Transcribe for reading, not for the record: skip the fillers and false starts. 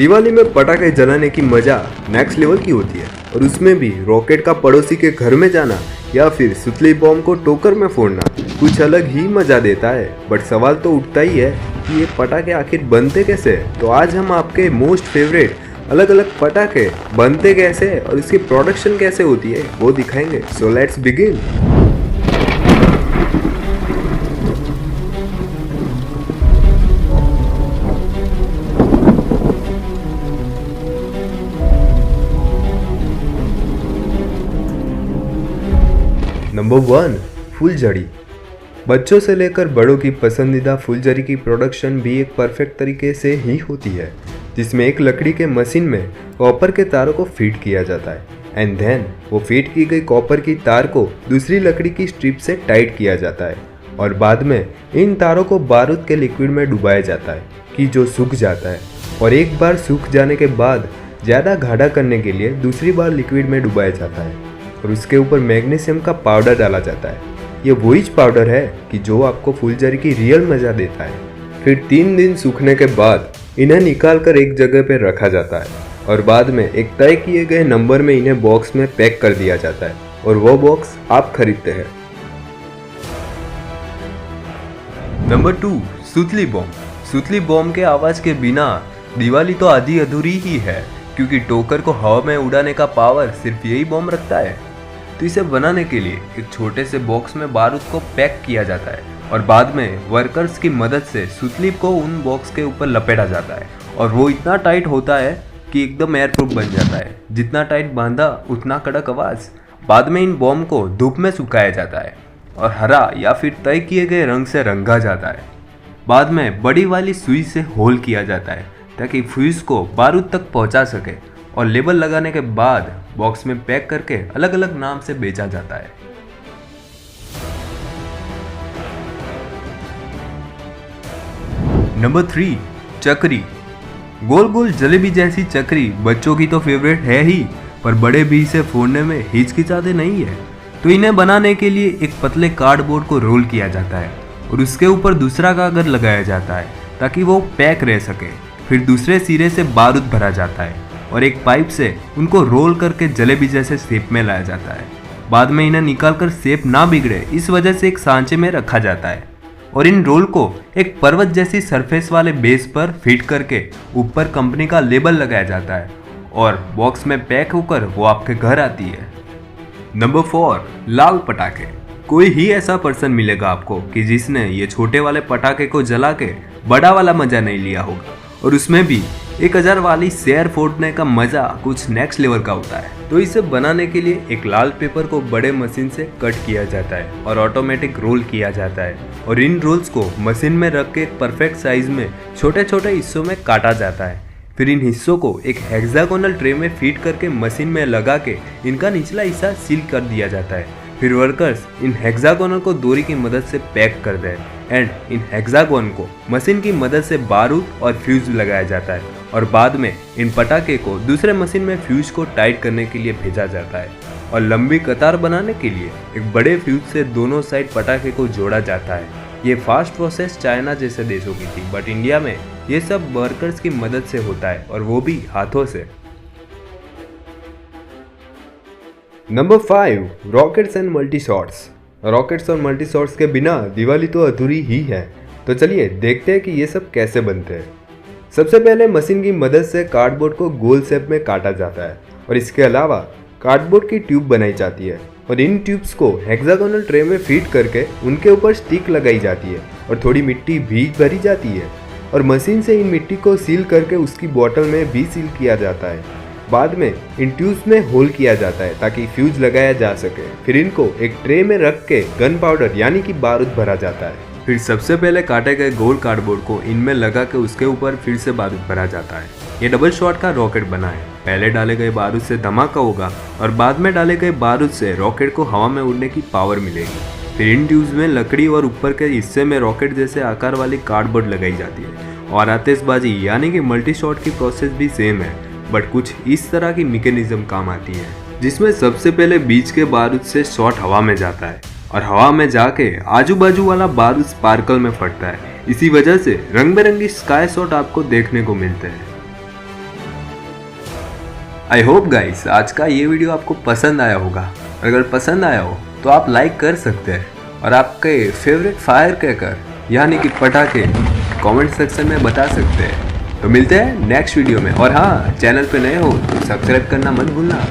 दिवाली में पटाखे जलाने की मजा नेक्स्ट लेवल की होती है और उसमें भी रॉकेट का पड़ोसी के घर में जाना या फिर सुतली बॉम्ब को टोकर में फोड़ना कुछ अलग ही मजा देता है। बट सवाल तो उठता ही है कि ये पटाखे आखिर बनते कैसे हैं। तो आज हम आपके मोस्ट फेवरेट अलग अलग पटाखे बनते कैसे और इसकी प्रोडक्शन कैसे होती है वो दिखाएंगे। So let's begin. नंबर 1, फुलझड़ी। बच्चों से लेकर बड़ों की पसंदीदा फुलझड़ी की प्रोडक्शन भी एक परफेक्ट तरीके से ही होती है, जिसमें एक लकड़ी के मशीन में कॉपर के तारों को फीड किया जाता है एंड देन वो फीड की गई कॉपर की तार को दूसरी लकड़ी की स्ट्रिप से टाइट किया जाता है और बाद में इन तारों को बारूद के लिक्विड में डुबाया जाता है कि जो सूख जाता है और एक बार सूख जाने के बाद ज़्यादा गाढ़ा करने के लिए दूसरी बार लिक्विड में डुबाया जाता है और उसके ऊपर मैग्नीशियम का पाउडर डाला जाता है। ये वही पाउडर है कि जो आपको फुलझड़ी की रियल मजा देता है। फिर 3 दिन सूखने के बाद इन्हें निकाल कर एक जगह पर रखा जाता है और बाद में एक तय किए गए नंबर में इन्हें बॉक्स में पैक कर दिया जाता है और वो बॉक्स आप खरीदते हैं। नंबर 2, सुतली बॉम्ब। सुतली बॉम्ब के आवाज के बिना दिवाली तो आधी अधूरी ही है, क्योंकि टोकर को हवा में उड़ाने का पावर सिर्फ यही बॉम्ब रखता है। तो इसे बनाने के लिए एक छोटे से बॉक्स में बारूद को पैक किया जाता है और बाद में वर्कर्स की मदद से सुतली को उन बॉक्स के ऊपर लपेटा जाता है और वो इतना टाइट होता है कि एकदम एयर प्रूफ बन जाता है। जितना टाइट बांधा उतना कड़क आवाज। बाद में इन बॉम्ब को धूप में सुखाया जाता है और हरा या फिर तय किए गए रंग से रंगा जाता है। बाद में बड़ी वाली सुई से होल किया जाता है ताकि फ्यूज को बारूद तक पहुंचा सके और लेबल लगाने के बाद बॉक्स में पैक करके अलग अलग नाम से बेचा जाता है। नंबर 3, चक्री। गोल गोल जलेबी जैसी चक्री बच्चों की तो फेवरेट है ही, पर बड़े भी इसे फोड़ने में हिचकिचाते नहीं है। तो इन्हें बनाने के लिए एक पतले कार्डबोर्ड को रोल किया जाता है और उसके ऊपर दूसरा कागज लगाया जाता है ताकि वो पैक रह सके। फिर दूसरे सिरे से बारूद भरा जाता है और एक पाइप से उनको रोल करके जलेबी जैसे शेप में लाया जाता है। बाद में इन्हें निकालकर शेप ना बिगड़े इस वजह से एक सांचे में रखा जाता है और इन रोल को एक पर्वत जैसी सरफेस वाले बेस पर फिट करके ऊपर कंपनी का लेबल लगाया जाता है और बॉक्स में पैक होकर वो आपके घर आती है। नंबर 4, लाल पटाखे। कोई ही ऐसा पर्सन मिलेगा आपको कि जिसने ये छोटे वाले पटाखे को जला के बड़ा वाला मजा नहीं लिया होगा, और उसमें भी 1000 वाली शेयर फोड़ने का मजा कुछ नेक्स्ट लेवल का होता है। तो इसे बनाने के लिए एक लाल पेपर को बड़े मशीन से कट किया जाता है और ऑटोमेटिक रोल किया जाता है और इन रोल्स को मशीन में रख के एक परफेक्ट साइज में छोटे छोटे हिस्सों में काटा जाता है। फिर इन हिस्सों को एक हेक्सागोनल ट्रे में फीड करके मशीन में लगा के इनका निचला हिस्सा सील कर दिया जाता है। फिर वर्कर्स इन हेक्सागोनल को डोरी की मदद से पैक कर दें एंड इन हेक्सागोन को मशीन की मदद से बारूद और फ्यूज लगाया जाता है और बाद में इन पटाखे को दूसरे मशीन में फ्यूज को टाइट करने के लिए भेजा जाता है और लंबी कतार बनाने के लिए एक बड़े फ्यूज से दोनों साइड पटाखे को जोड़ा जाता है। ये फास्ट प्रोसेस चाइना जैसे देशों की थी, बट इंडिया में ये सब वर्कर्स की मदद से होता है और वो भी हाथों से। Number 5, rockets and multi shots. Rockets और मल्टी शॉट्स के बिना दिवाली तो अधूरी ही है। तो चलिए देखते हैं कि ये सब कैसे बनते हैं। सबसे पहले मशीन की मदद से कार्डबोर्ड को गोल शेप में काटा जाता है और इसके अलावा कार्डबोर्ड की ट्यूब बनाई जाती है और इन ट्यूब्स को हेक्सागोनल ट्रे में फीड करके उनके ऊपर स्टिक लगाई जाती है और थोड़ी मिट्टी भी भरी जाती है और मशीन से इन मिट्टी को सील करके उसकी बॉटल में भी सील किया जाता है। बाद में इन ट्यूब्स में होल किया जाता है ताकि फ्यूज लगाया जा सके। फिर इनको एक ट्रे में रख के गन पाउडर यानी कि बारूद भरा जाता है। फिर सबसे पहले काटे गए गोल कार्डबोर्ड को इनमें लगा के उसके ऊपर फिर से बारूद भरा जाता है। ये डबल शॉट का रॉकेट बना है। पहले डाले गए बारूद से धमाका होगा और बाद में डाले गए बारूद से रॉकेट को हवा में उड़ने की पावर मिलेगी। फिर इन ट्यूब्स में लकड़ी और ऊपर के हिस्से में रॉकेट जैसे आकार वाली कार्डबोर्ड लगाई जाती है और आतिशबाजी यानी कि मल्टी शॉट की प्रोसेस भी सेम है, बट कुछ इस तरह की मैकेनिज्म काम आती है, जिसमें सबसे पहले बीच के बारूद से शॉट हवा में जाता है और हवा में जाके आजू बाजू वाला बारूद स्पार्कल में फटता है। इसी वजह से रंग बिरंगी स्काई शॉट आपको देखने को मिलते हैं। आई होप गाइस आज का ये वीडियो आपको पसंद आया होगा। अगर पसंद आया हो तो आप लाइक कर सकते हैं और आपके फेवरेट फायर क्रैकर यानी कि पटाखे कमेंट सेक्शन में बता सकते हैं। तो मिलते हैं नेक्स्ट वीडियो में। और हाँ, चैनल पे नए हो तो सब्सक्राइब करना मत भूलना।